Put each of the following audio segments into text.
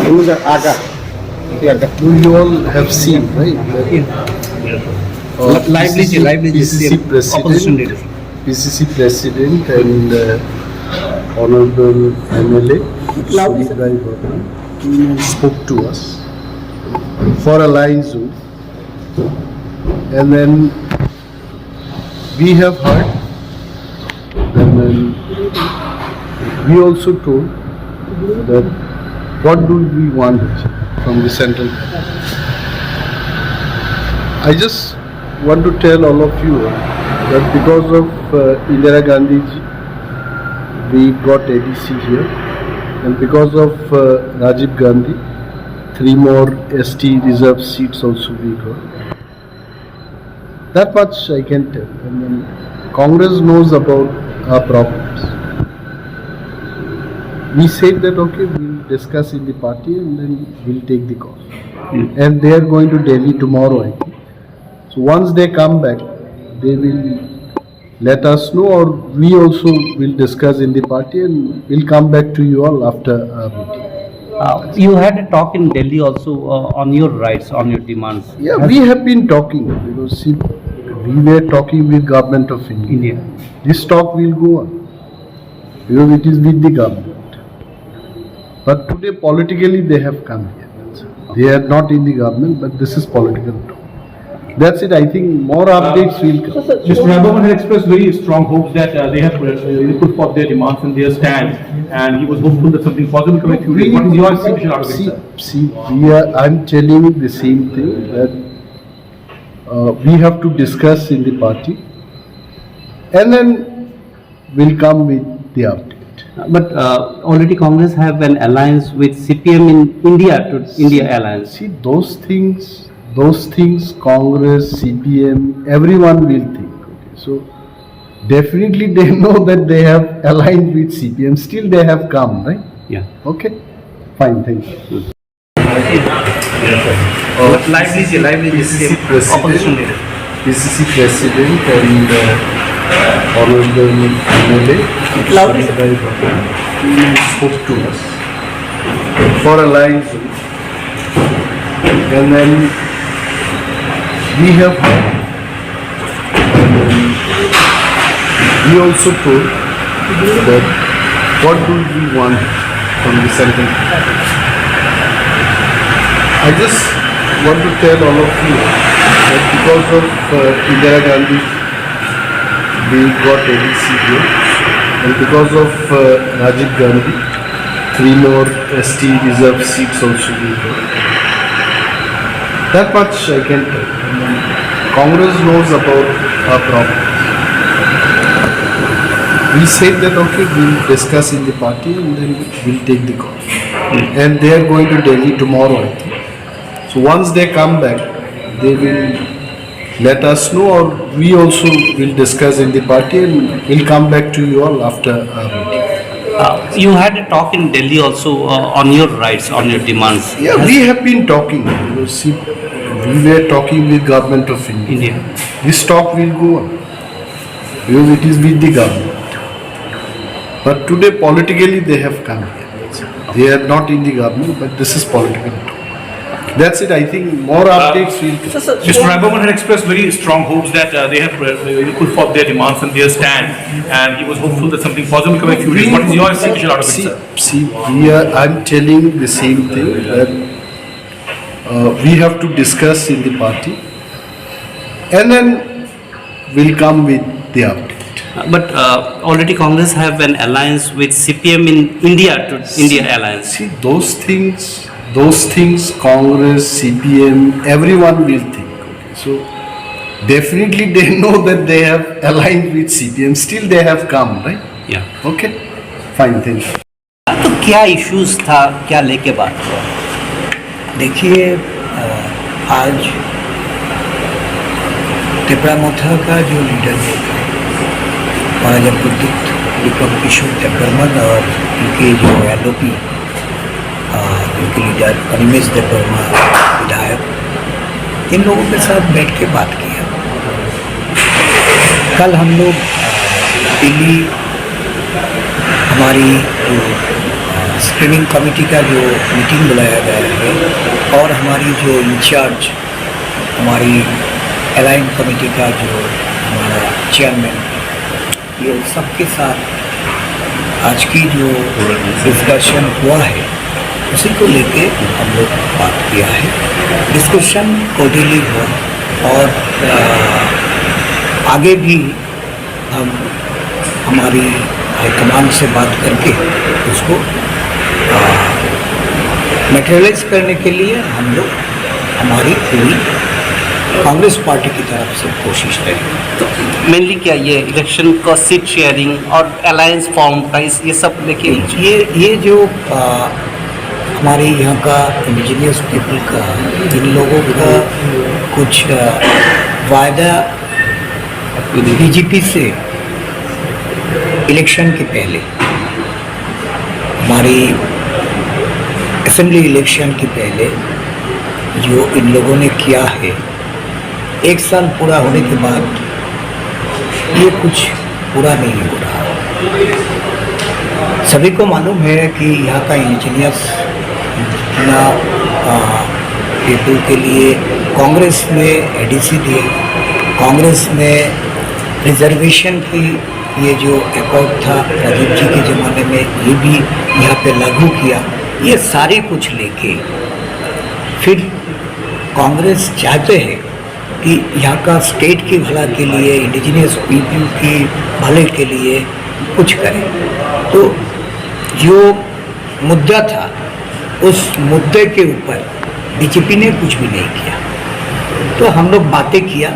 You all have seen, right? opposition leader. PCC President and Honorable MLA spoke to us for alliance zone, and then we have heard, and then we also told that what do we want from the central government. I just want to tell all of you that because of Indira Gandhi ji, we got ADC here, and because of Rajiv Gandhi, 3 more ST reserve seats also we got. That much I can tell. And then Congress knows about our problems. We said that okay, we'll discuss in the party and then we'll take the call. And they are going to Delhi tomorrow, I think. So once they come back, they will let us know, or we also will discuss in the party and we'll come back to you all after our meeting. You had a talk in Delhi also on your rights, on your demands. Yeah, we have been talking because see, we were talking with Government of India. This talk will go on because it is with the government. But today politically they have come here. They are not in the government, but this is political talk. That's it. I think more updates will come. Mr. Debbarma had expressed very strong hopes that they have put forth their demands and their stand, and he was hopeful that something positive coming through. What is your expectation out of it, sir? I'm telling you the same thing, that we have to discuss in the party, and then we'll come with the update. But already Congress have an alliance with CPM in India to India alliance. See, those things, Congress, CPM, everyone will think. Okay. So definitely they know that they have aligned with CPM. Still they have come, right? Yeah. Okay. Fine. Thank you. Opposition leader. PCC President and Honorable MLA spoke to us for alliance zone, and then we have heard, and then we also told that what do we want from the central government. I just want to tell all of you that because of Indira Gandhi, we got ADC here, and because of Rajiv Gandhi, 3 more ST reserve seats also we got. That much I can tell. Congress knows about our problems. We said that okay, we'll discuss in the party and then we'll take the call. And they are going to Delhi tomorrow, I think. So once they come back, they will let us know, or we also will discuss in the party and we'll come back to you all after our meeting. You had a talk in Delhi also on your rights, on your demands. Yeah, we have been talking. See, we were talking with Government of India. This talk will go on because it is with the government. But today politically they have come here. They are not in the government, but this is political talk. That's it. I think more updates will come. Mr. Debbarma had expressed very strong hopes that they have put forth their demands and their stand, and he was hopeful that something positive coming through. What is your expectation out of it, sir? I'm telling the same thing, that we have to discuss in the party, and then we'll come with the update. But already Congress have an alliance with CPM in India to India alliance. See, those things, Congress, CPM, everyone will think. Okay. So definitely they know that they have aligned with CPM. Still they have come, right? Yeah. Okay. Fine. Thank you. तो क्या issues था, क्या लेके बात हुआ? देखिए, आज टिपरा मोथा का जो लीडर था महाराजा प्रदीप विक्रम किशोर देब्बर्मा और उनके जो LOP उनके लीडर अनिमेश देब्बर्मा विधायक, इन लोगों के साथ बैठ के बात किया। कल हम लोग दिल्ली हमारी जो स्क्रीनिंग कमेटी का जो मीटिंग बुलाया गया है और हमारी जो इंचार्ज हमारी अलाइन कमेटी का जो हमारा चेयरमैन, ये सबके साथ आज की जो डिस्कशन हुआ है उसी को लेके हम लोग बात किया है। डिस्कशन कोर्डियली हुआ और आगे भी हम हमारी हाईकमान से बात करके उसको मटेरियलाइज करने के लिए हम लोग हमारी पूरी कांग्रेस पार्टी की तरफ से कोशिश रहेगी। तो मेनली क्या ये इलेक्शन का सीट शेयरिंग और अलायंस फॉर्म का ये सब लेके ये जो हमारे यहाँ का इंडिजिनियस पीपल का, इन लोगों का कुछ वायदा बीजेपी से इलेक्शन के पहले, हमारी असेंबली इलेक्शन के पहले जो इन लोगों ने किया है, एक साल पूरा होने के बाद ये कुछ पूरा नहीं हो रहा। सभी को मालूम है कि यहाँ का इंजीनियर्स ना पीपल के लिए कांग्रेस में एडीसी दिए, कांग्रेस में रिजर्वेशन की ये जो अकॉर्ड था प्रदीप जी के ज़माने में, ये भी यहाँ पे लागू किया। ये सारी कुछ लेके फिर कांग्रेस चाहते हैं कि यहाँ का स्टेट की भला के लिए, इंडिजिनियस पीपल की भले के लिए कुछ करें। तो जो मुद्दा था उस मुद्दे के ऊपर बीजेपी ने कुछ भी नहीं किया। तो हम लोग बातें किया,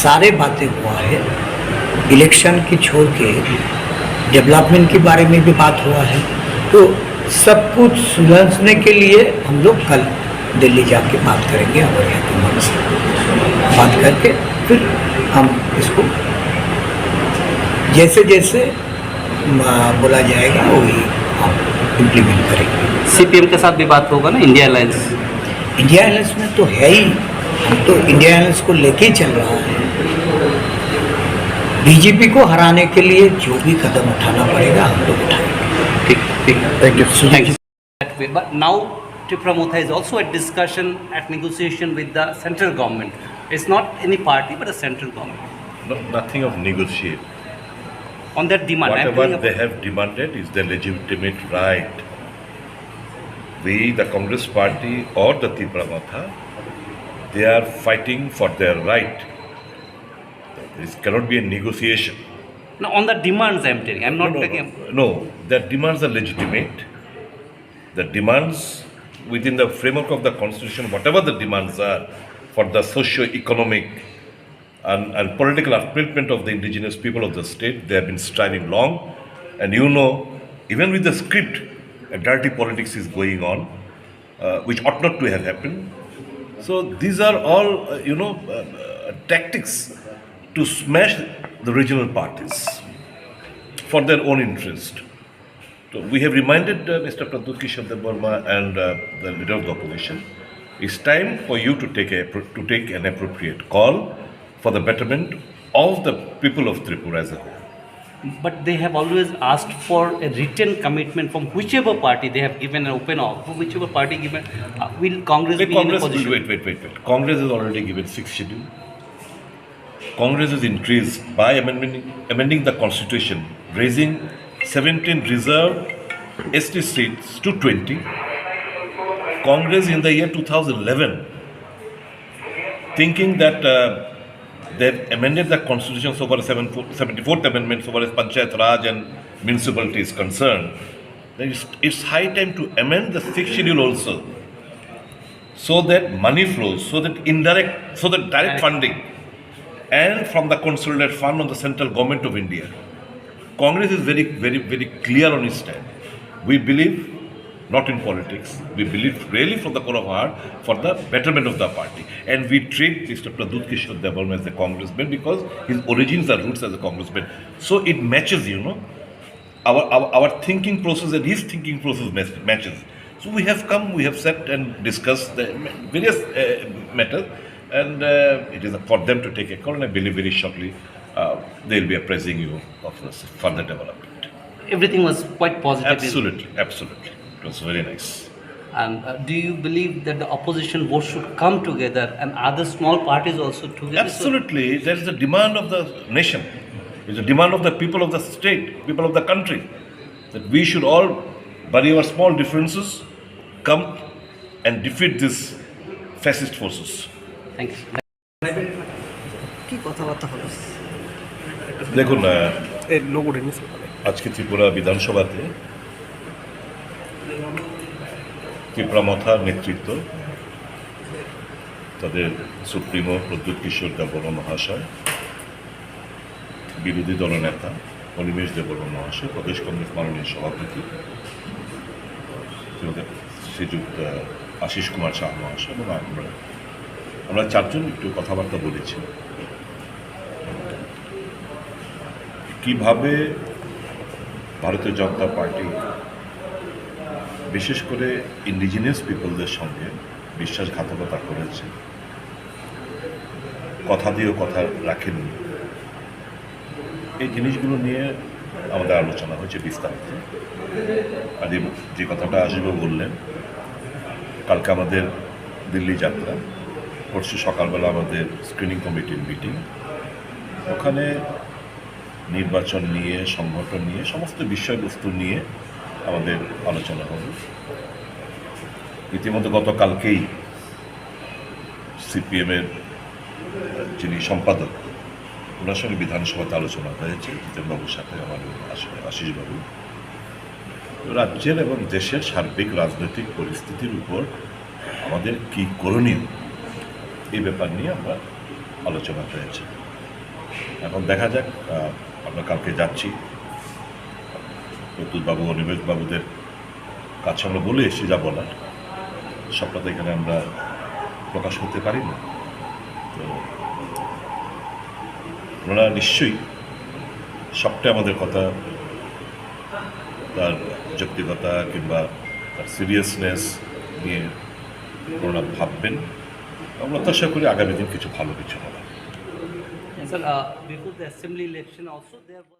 सारे बातें हुआ है, इलेक्शन की छोड़ के डेवलपमेंट के बारे में भी बात हुआ है। तो सब कुछ सुलझने के लिए हम लोग कल दिल्ली जाके बात करेंगे हमारे यहाँ के मन से बात करके, फिर हम इसको जैसे जैसे बोला जाएगा वही हम इम्प्लीमेंट करेंगे। सीपीएम के साथ भी बात होगा ना, इंडिया अलायंस? इंडिया अलायंस में तो है ही, हम तो इंडिया अलायंस को लेके ही चल रहा है। बीजेपी को हराने के लिए जो भी कदम उठाना पड़ेगा हम लोग उठाएंगे। ठीक ठीक, Thank you. Thank you. But now Tipra Motha is also at discussion, at negotiation with the central government. It's not any party but a central government. No, nothing of negotiate. On that demand, I'm Whatever telling they have demanded is their legitimate right. We, the Congress party or the Tipra Motha, they are fighting for their right. This cannot be a negotiation. no, on the demands I'm telling. I'm not taking. No, their demands are legitimate. The demands within the framework of the constitution, whatever the demands are for the socio-economic and political upliftment of the indigenous people of the state, they have been striving long. And you know, even with the script, a dirty politics is going on, which ought not to have happened. So these are all, tactics to smash the regional parties for their own interest. So we have reminded Mr. Debbarma and the leader of the opposition, it's time for you to take an appropriate call for the betterment of the people of Tripura as a whole. But they have always asked for a written commitment from whichever party they have given an open offer, whichever party given. Will Congress be in a position? Wait. Congress has already given 6th schedule. Congress has increased by amending the constitution, raising 17 reserved ST seats to 20. Congress in the year 2011, thinking that they've amended the constitution so far as 74th amendment so far as Panchayat Raj and municipality is concerned, then it's high time to amend the 6th schedule also, so that money flows, so that direct funding and from the consolidated fund on the central government of India. Congress is very, very, very clear on its stand. We believe not in politics. We believe really from the core of our heart for the betterment of the party. And we treat Mr. Debbarma as a congressman because his origins are roots as a congressman. So it matches, our thinking process and his thinking process matches. So we have come, we have sat and discussed the various matters, and it is for them to take a call, and I believe very shortly they will be appraising you of this further development. Everything was quite positive. Absolutely. It was very nice. And do you believe that the opposition vote should come together and other small parties also together? Absolutely, there is a demand of the nation. It's a demand of the people of the state, people of the country, that we should all bury our small differences, come and defeat these fascist forces. Thank you. দেখুন আজকে ত্রিপুরা বিধানসভাতে ত্রিপুরা মথার নেতৃত্ব, তাদের supremo Pradyut কিশোর দেববর্মা মহাশয়, বিরোধী দলনেতা অনিমেষ দেববর্মা মহাশয়, প্রদেশ কংগ্রেস মাননীয় সভাপতি শ্রীযুক্ত আশিস কুমার শাহ মহাশয় এবং আমরা চারজন একটু কথাবার্তা বলেছি কিভাবে ভারতীয় জনতা পার্টি বিশেষ করে ইন্ডিজিনিয়াস পিপলদের সঙ্গে বিশ্বাসঘাতকতা করেছে, কথা দিয়েও কথা রাখেননি। এই জিনিসগুলো নিয়ে আমাদের আলোচনা হয়েছে বিস্তারিত। আর যে কথাটা আসবে বললেন, কালকে আমাদের দিল্লি যাত্রা, পরশু সকালবেলা আমাদের স্ক্রিনিং কমিটির মিটিং, ওখানে নির্বাচন নিয়ে, সংগঠন নিয়ে, সমস্ত বিষয়বস্তু নিয়ে আমাদের আলোচনা হবে। ইতিমধ্যে গতকালকেই সিপিএমের যিনি সম্পাদক, ওনার সঙ্গে বিধানসভাতে আলোচনা হয়েছে জিতেনবাবুর সাথে, আমার আশিসবাবু। রাজ্যের এবং দেশের সার্বিক রাজনৈতিক পরিস্থিতির উপর আমাদের কী করণীয়, এই ব্যাপার নিয়ে আমরা আলোচনা হয়েছে। এখন দেখা যাক, আমরা কালকে যাচ্ছি, প্রদ্যুৎবাবু অনিমেষ বাবুদের কাছে আমরা বলে এসে যা বলার, সবটা তো এখানে আমরা প্রকাশ করতে পারি না। তো ওনারা নিশ্চয়ই সবটাই আমাদের কথা, তার যৌক্তিকতা কিংবা তার সিরিয়াসনেস নিয়ে ওনারা ভাববেন। আমরা তো আশা করি আগামী দিন কিছু ভালো কিছু হবে। Sir, before the assembly election also there was